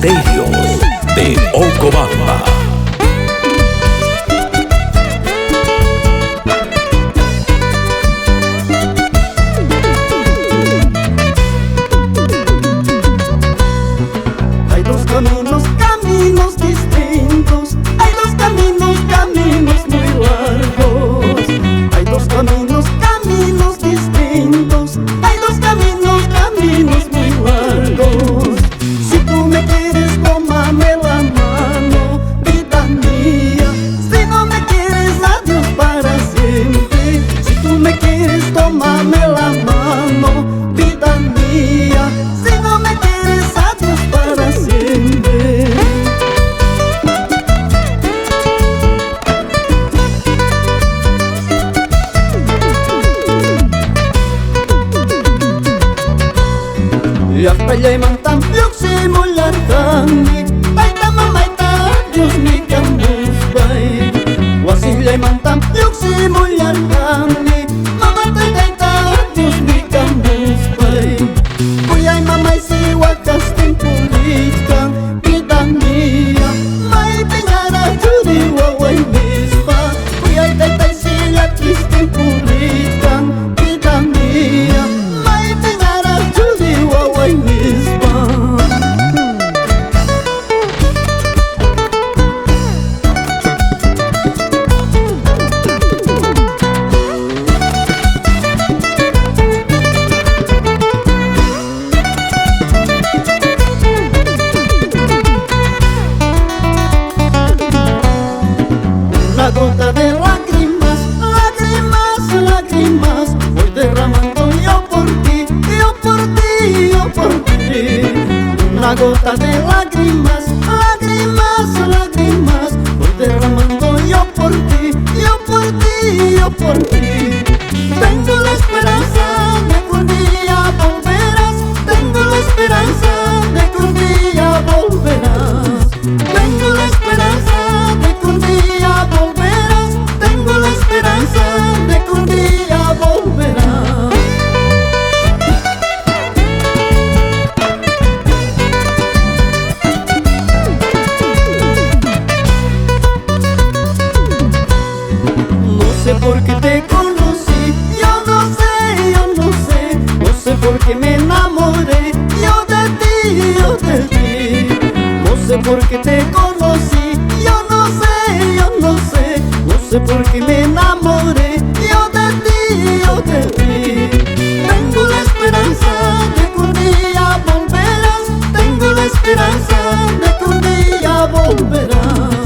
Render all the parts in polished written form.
Misterios de Ocobamba. Hay dos caminos, caminos distintos. Hay dos caminos, caminos muy largos. Hay dos caminos, caminos distintos. Hay dos caminos, caminos muy largos. Si tú me quieres, tómame la mano, vida mía. Si no me quieres, adiós para siempre. Si tú me quieres, tómame la mano, vida mía. Si no me quieres, adiós para siempre. Yapayay mantam yuksi mulartani Baita mamaita yusmi kambusbay Wasillay mantam yuksi mulartani Mamatay daita yusmi kambusbay Kuyay mamay si wakas timpulikan Vida mia may pinyara juri waway mispa Kuyay daita si yakis timpulikan Vida mia may pinyara juri waway mispa. Una gota de lágrimas, lágrimas, lágrimas voy derramando yo por ti, yo por ti, yo por ti. Una gota de lágrimas, lágrimas, lágrimas voy derramando yo por ti, yo por ti, yo por ti. Tengo la esperanza de que un día volverás. Tengo la esperanza de que un día volverás. Tengo la esperanza de que un día volverás. Tengo la esperanza de que un día volverás. No sé por qué te conocí, yo no sé, yo no sé. No sé por qué me enamoré, yo de ti, yo de ti. No sé por qué te conocí, yo no sé, yo no sé. No sé por qué me enamoré, yo de ti, yo de ti. Tengo la esperanza de que un día volverás. Tengo la esperanza de que un día volverás.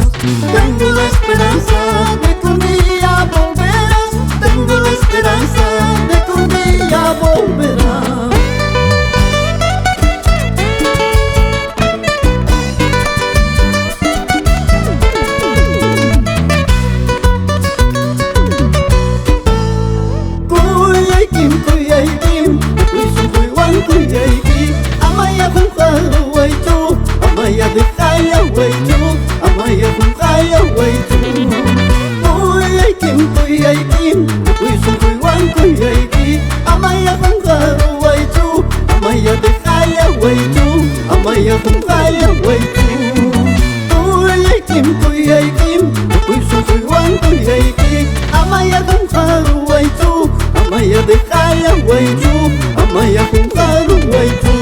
Tengo la esperanza de que un día volverás. Tengo la esperanza de que un día volverás. Kuyaykim, kuyaykim, kuysukuywan kuyayki. Amaya kungkalo waychu, amaya dikaya waychu, amaya kungkaya waychu. Kuyaykim, kuyaykim, kuysukuywan kuyayki. Amaya kungkalo waychu, amaya dikaya waychu, amaya kungkaya waychu. Kuyaykim, kuyaykim, kuysukuywan kuyayki. Amaya kungkalo waychu, amaya dikaya waychu, amaya kungkalo waychu.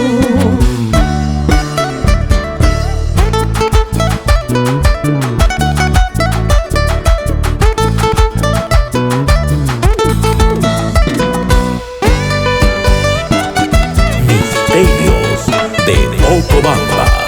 Misterios de Ocobamba.